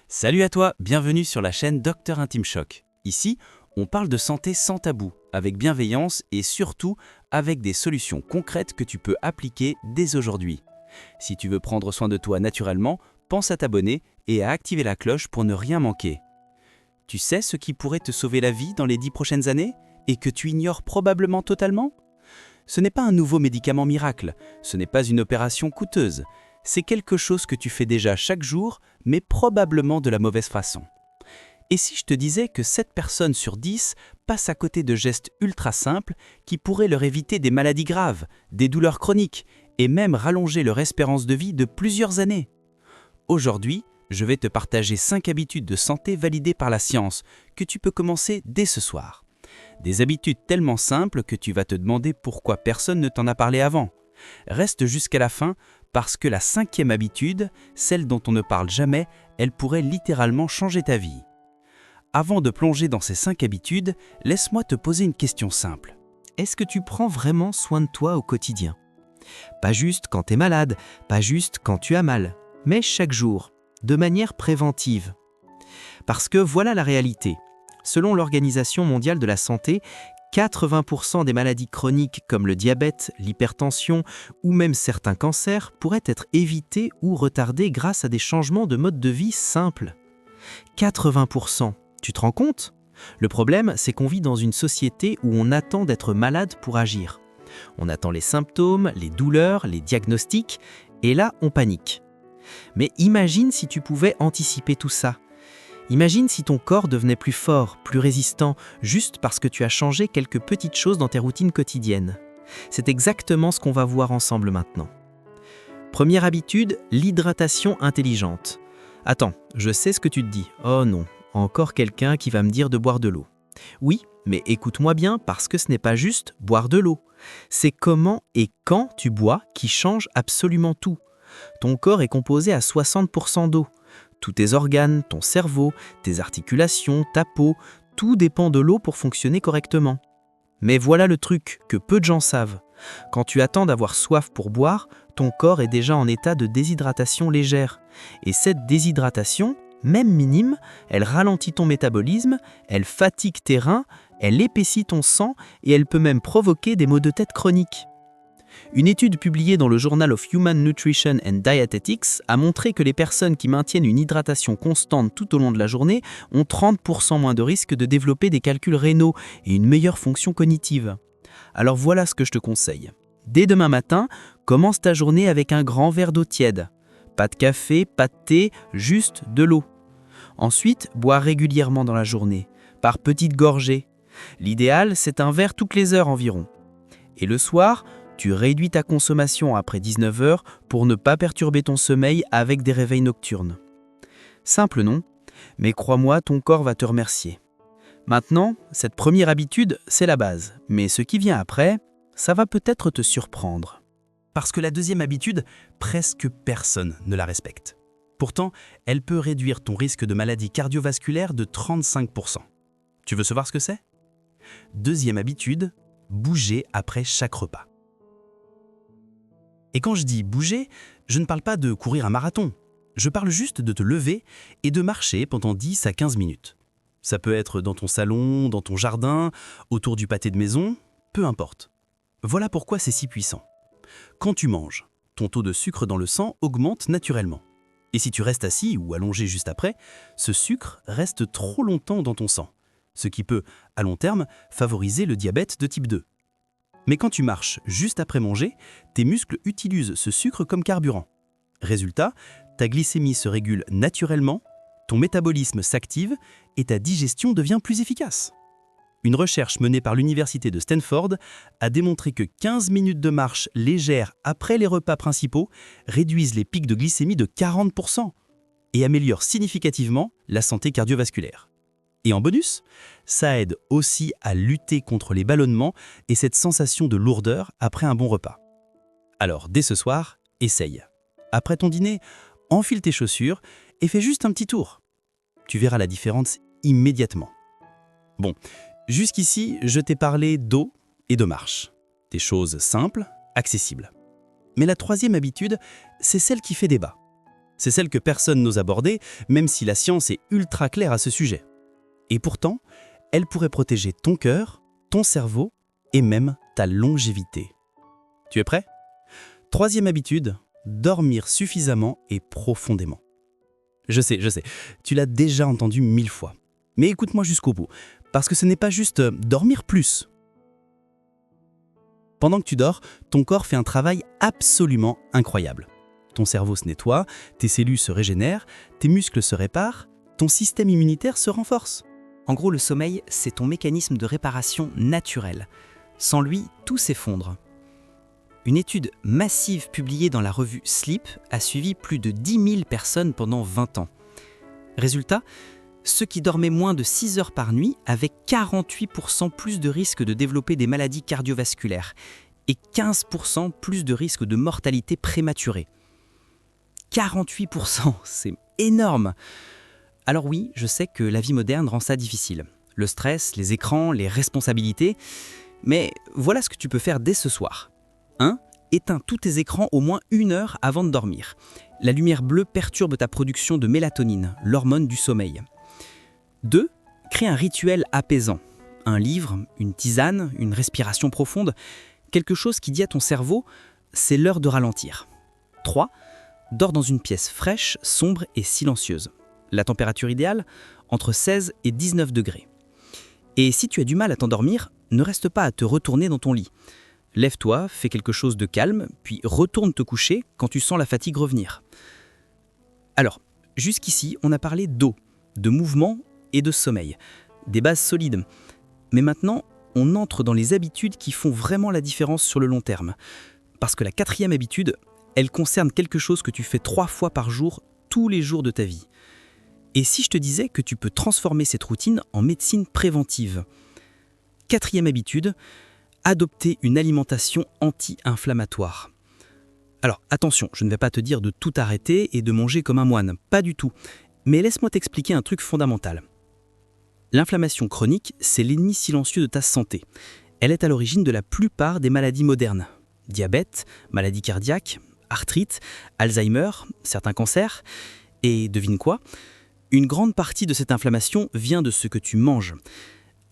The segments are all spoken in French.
Salut à toi, bienvenue sur la chaîne Dr Intime Choc. Ici, on parle de santé sans tabou, avec bienveillance et surtout avec des solutions concrètes que tu peux appliquer dès aujourd'hui. Si tu veux prendre soin de toi naturellement, pense à t'abonner et à activer la cloche pour ne rien manquer. Tu sais ce qui pourrait te sauver la vie dans les 10 prochaines années et que tu ignores probablement totalement? Ce n'est pas un nouveau médicament miracle, ce n'est pas une opération coûteuse. C'est quelque chose que tu fais déjà chaque jour, mais probablement de la mauvaise façon. Et si je te disais que 7 personnes sur 10 passent à côté de gestes ultra simples qui pourraient leur éviter des maladies graves, des douleurs chroniques et même rallonger leur espérance de vie de plusieurs années? Aujourd'hui, je vais te partager 5 habitudes de santé validées par la science que tu peux commencer dès ce soir. Des habitudes tellement simples que tu vas te demander pourquoi personne ne t'en a parlé avant. Reste jusqu'à la fin parce que la 5e habitude, celle dont on ne parle jamais, elle pourrait littéralement changer ta vie. Avant de plonger dans ces 5 habitudes, laisse-moi te poser une question simple. Est-ce que tu prends vraiment soin de toi au quotidien? Pas juste quand tu es malade, pas juste quand tu as mal, mais chaque jour, de manière préventive. Parce que voilà la réalité. Selon l'Organisation mondiale de la santé, 80% des maladies chroniques comme le diabète, l'hypertension ou même certains cancers pourraient être évités ou retardés grâce à des changements de mode de vie simples. 80%, tu te rends compte? Le problème, c'est qu'on vit dans une société où on attend d'être malade pour agir. On attend les symptômes, les douleurs, les diagnostics, et là, on panique. Mais imagine si tu pouvais anticiper tout ça. Imagine si ton corps devenait plus fort, plus résistant, juste parce que tu as changé quelques petites choses dans tes routines quotidiennes. C'est exactement ce qu'on va voir ensemble maintenant. Première habitude, l'hydratation intelligente. Attends, je sais ce que tu te dis. Oh non, encore quelqu'un qui va me dire de boire de l'eau. Oui, mais écoute-moi bien parce que ce n'est pas juste boire de l'eau. C'est comment et quand tu bois qui change absolument tout. Ton corps est composé à 60% d'eau. Tous tes organes, ton cerveau, tes articulations, ta peau, tout dépend de l'eau pour fonctionner correctement. Mais voilà le truc que peu de gens savent. Quand tu attends d'avoir soif pour boire, ton corps est déjà en état de déshydratation légère. Et cette déshydratation, même minime, elle ralentit ton métabolisme, elle fatigue tes reins, elle épaissit ton sang et elle peut même provoquer des maux de tête chroniques. Une étude publiée dans le Journal of Human Nutrition and Dietetics a montré que les personnes qui maintiennent une hydratation constante tout au long de la journée ont 30% moins de risque de développer des calculs rénaux et une meilleure fonction cognitive. Alors voilà ce que je te conseille. Dès demain matin, commence ta journée avec un grand verre d'eau tiède. Pas de café, pas de thé, juste de l'eau. Ensuite, bois régulièrement dans la journée, par petites gorgées. L'idéal, c'est un verre toutes les heures environ. Et le soir, tu réduis ta consommation après 19 heures pour ne pas perturber ton sommeil avec des réveils nocturnes. Simple non, mais crois-moi, ton corps va te remercier. Maintenant, cette première habitude, c'est la base, mais ce qui vient après, ça va peut-être te surprendre. Parce que la 2e habitude, presque personne ne la respecte. Pourtant, elle peut réduire ton risque de maladie cardiovasculaire de 35%. Tu veux savoir ce que c'est? 2e habitude, bouger après chaque repas. Et quand je dis bouger, je ne parle pas de courir un marathon. Je parle juste de te lever et de marcher pendant 10 à 15 minutes. Ça peut être dans ton salon, dans ton jardin, autour du pâté de maison, peu importe. Voilà pourquoi c'est si puissant. Quand tu manges, ton taux de sucre dans le sang augmente naturellement. Et si tu restes assis ou allongé juste après, ce sucre reste trop longtemps dans ton sang, ce qui peut, à long terme, favoriser le diabète de type 2. Mais quand tu marches juste après manger, tes muscles utilisent ce sucre comme carburant. Résultat, ta glycémie se régule naturellement, ton métabolisme s'active et ta digestion devient plus efficace. Une recherche menée par l'université de Stanford a démontré que 15 minutes de marche légère après les repas principaux réduisent les pics de glycémie de 40% et améliorent significativement la santé cardiovasculaire. Et en bonus, ça aide aussi à lutter contre les ballonnements et cette sensation de lourdeur après un bon repas. Alors, dès ce soir, essaye. Après ton dîner, enfile tes chaussures et fais juste un petit tour. Tu verras la différence immédiatement. Bon, jusqu'ici, je t'ai parlé d'eau et de marche. Des choses simples, accessibles. Mais la 3e habitude, c'est celle qui fait débat. C'est celle que personne n'ose aborder, même si la science est ultra claire à ce sujet. Et pourtant, elle pourrait protéger ton cœur, ton cerveau et même ta longévité. Tu es prêt? Troisième habitude, dormir suffisamment et profondément. Je sais, tu l'as déjà entendu 1000 fois. Mais écoute-moi jusqu'au bout, parce que ce n'est pas juste dormir plus. Pendant que tu dors, ton corps fait un travail absolument incroyable. Ton cerveau se nettoie, tes cellules se régénèrent, tes muscles se réparent, ton système immunitaire se renforce. En gros, le sommeil, c'est ton mécanisme de réparation naturel. Sans lui, tout s'effondre. Une étude massive publiée dans la revue Sleep a suivi plus de 10 000 personnes pendant 20 ans. Résultat, ceux qui dormaient moins de 6 heures par nuit avaient 48% plus de risques de développer des maladies cardiovasculaires et 15% plus de risques de mortalité prématurée. 48%, c'est énorme! Alors oui, je sais que la vie moderne rend ça difficile. Le stress, les écrans, les responsabilités. Mais voilà ce que tu peux faire dès ce soir. 1. Éteins tous tes écrans au moins 1 heure avant de dormir. La lumière bleue perturbe ta production de mélatonine, l'hormone du sommeil. 2. Crée un rituel apaisant. Un livre, une tisane, une respiration profonde. Quelque chose qui dit à ton cerveau, c'est l'heure de ralentir. 3. Dors dans une pièce fraîche, sombre et silencieuse. La température idéale, entre 16 et 19 degrés. Et si tu as du mal à t'endormir, ne reste pas à te retourner dans ton lit. Lève-toi, fais quelque chose de calme, puis retourne te coucher quand tu sens la fatigue revenir. Alors, jusqu'ici, on a parlé d'eau, de mouvement et de sommeil. Des bases solides. Mais maintenant, on entre dans les habitudes qui font vraiment la différence sur le long terme. Parce que la 4e habitude, elle concerne quelque chose que tu fais 3 fois par jour, tous les jours de ta vie. Et si je te disais que tu peux transformer cette routine en médecine préventive? 4e habitude, adopter une alimentation anti-inflammatoire. Alors attention, je ne vais pas te dire de tout arrêter et de manger comme un moine, pas du tout. Mais laisse-moi t'expliquer un truc fondamental. L'inflammation chronique, c'est l'ennemi silencieux de ta santé. Elle est à l'origine de la plupart des maladies modernes. Diabète, maladies cardiaques, arthrite, Alzheimer, certains cancers. Et devine quoi? Une grande partie de cette inflammation vient de ce que tu manges.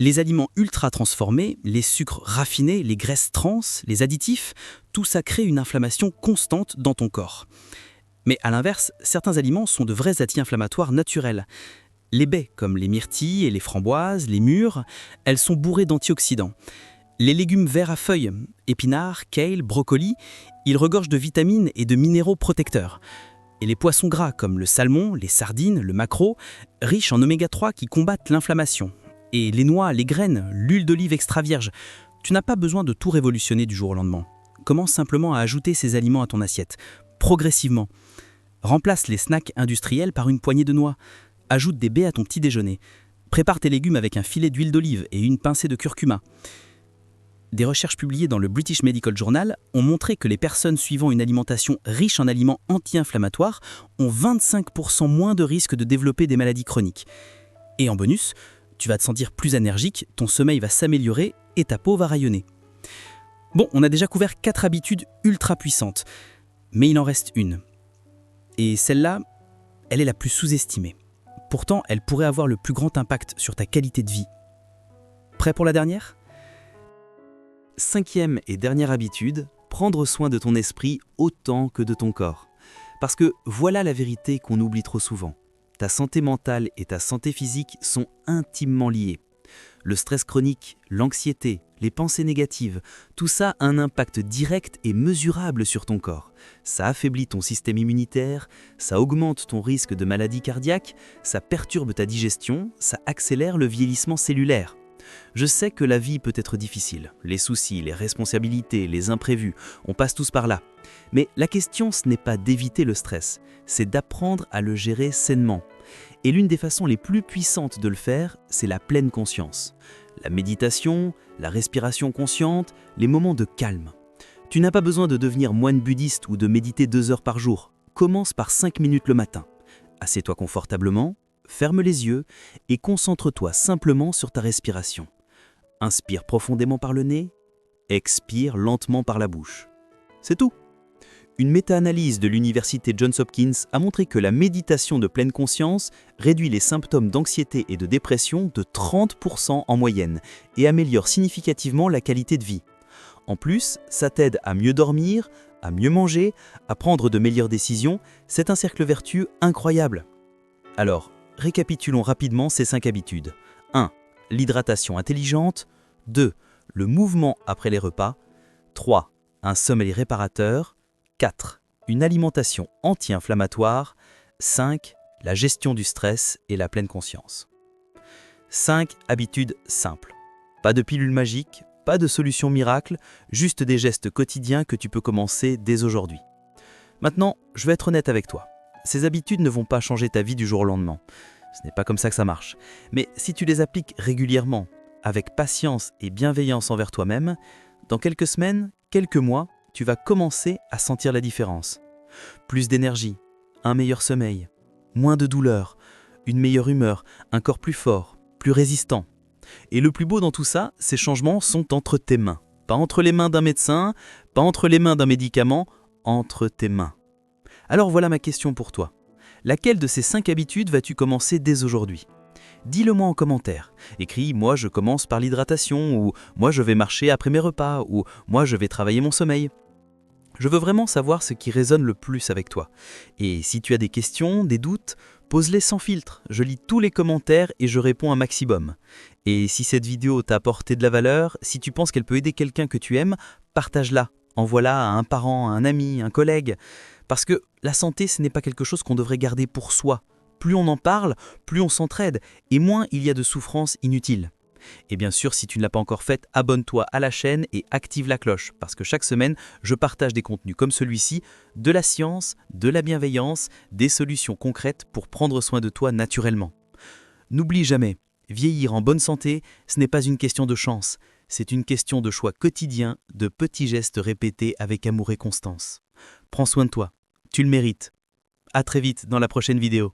Les aliments ultra transformés, les sucres raffinés, les graisses trans, les additifs, tout ça crée une inflammation constante dans ton corps. Mais à l'inverse, certains aliments sont de vrais anti-inflammatoires naturels. Les baies, comme les myrtilles et les framboises, les mûres, elles sont bourrées d'antioxydants. Les légumes verts à feuilles, épinards, kale, brocolis, ils regorgent de vitamines et de minéraux protecteurs. Et les poissons gras comme le salmon, les sardines, le maquereau, riches en oméga 3 qui combattent l'inflammation. Et les noix, les graines, l'huile d'olive extra vierge. Tu n'as pas besoin de tout révolutionner du jour au lendemain. Commence simplement à ajouter ces aliments à ton assiette, progressivement. Remplace les snacks industriels par une poignée de noix. Ajoute des baies à ton petit déjeuner. Prépare tes légumes avec un filet d'huile d'olive et une pincée de curcuma. Des recherches publiées dans le British Medical Journal ont montré que les personnes suivant une alimentation riche en aliments anti-inflammatoires ont 25% moins de risque de développer des maladies chroniques. Et en bonus, tu vas te sentir plus énergique, ton sommeil va s'améliorer et ta peau va rayonner. Bon, on a déjà couvert 4 habitudes ultra puissantes, mais il en reste une. Et celle-là, elle est la plus sous-estimée. Pourtant, elle pourrait avoir le plus grand impact sur ta qualité de vie. Prêt pour la dernière ? 5e et dernière habitude, prendre soin de ton esprit autant que de ton corps. Parce que voilà la vérité qu'on oublie trop souvent. Ta santé mentale et ta santé physique sont intimement liées. Le stress chronique, l'anxiété, les pensées négatives, tout ça a un impact direct et mesurable sur ton corps. Ça affaiblit ton système immunitaire, ça augmente ton risque de maladie cardiaque, ça perturbe ta digestion, ça accélère le vieillissement cellulaire. Je sais que la vie peut être difficile, les soucis, les responsabilités, les imprévus, on passe tous par là. Mais la question, ce n'est pas d'éviter le stress, c'est d'apprendre à le gérer sainement. Et l'une des façons les plus puissantes de le faire, c'est la pleine conscience. La méditation, la respiration consciente, les moments de calme. Tu n'as pas besoin de devenir moine bouddhiste ou de méditer 2 heures par jour. Commence par 5 minutes le matin. Assieds-toi confortablement, ferme les yeux et concentre-toi simplement sur ta respiration. Inspire profondément par le nez, expire lentement par la bouche. C'est tout. Une méta-analyse de l'université Johns Hopkins a montré que la méditation de pleine conscience réduit les symptômes d'anxiété et de dépression de 30% en moyenne et améliore significativement la qualité de vie. En plus, ça t'aide à mieux dormir, à mieux manger, à prendre de meilleures décisions. C'est un cercle vertueux incroyable. Alors, récapitulons rapidement ces 5 habitudes. 1. L'hydratation intelligente. 2. Le mouvement après les repas. 3. Un sommeil réparateur. 4. Une alimentation anti-inflammatoire. 5. La gestion du stress et la pleine conscience. 5 habitudes simples. Pas de pilule magique, pas de solution miracle, juste des gestes quotidiens que tu peux commencer dès aujourd'hui. Maintenant, je vais être honnête avec toi. Ces habitudes ne vont pas changer ta vie du jour au lendemain. Ce n'est pas comme ça que ça marche. Mais si tu les appliques régulièrement, avec patience et bienveillance envers toi-même, dans quelques semaines, quelques mois, tu vas commencer à sentir la différence. Plus d'énergie, un meilleur sommeil, moins de douleur, une meilleure humeur, un corps plus fort, plus résistant. Et le plus beau dans tout ça, ces changements sont entre tes mains. Pas entre les mains d'un médecin, pas entre les mains d'un médicament, entre tes mains. Alors voilà ma question pour toi. Laquelle de ces 5 habitudes vas-tu commencer dès aujourd'hui ? Dis-le-moi en commentaire. Écris « Moi je commence par l'hydratation » ou « Moi je vais marcher après mes repas » ou « Moi je vais travailler mon sommeil ». Je veux vraiment savoir ce qui résonne le plus avec toi. Et si tu as des questions, des doutes, pose-les sans filtre. Je lis tous les commentaires et je réponds un maximum. Et si cette vidéo t'a apporté de la valeur, si tu penses qu'elle peut aider quelqu'un que tu aimes, partage-la. Envoie-la à un parent, à un ami, un collègue. Parce que la santé, ce n'est pas quelque chose qu'on devrait garder pour soi. Plus on en parle, plus on s'entraide et moins il y a de souffrances inutiles. Et bien sûr, si tu ne l'as pas encore fait, abonne-toi à la chaîne et active la cloche parce que chaque semaine, je partage des contenus comme celui-ci, de la science, de la bienveillance, des solutions concrètes pour prendre soin de toi naturellement. N'oublie jamais, vieillir en bonne santé, ce n'est pas une question de chance, c'est une question de choix quotidien, de petits gestes répétés avec amour et constance. Prends soin de toi, tu le mérites. À très vite dans la prochaine vidéo.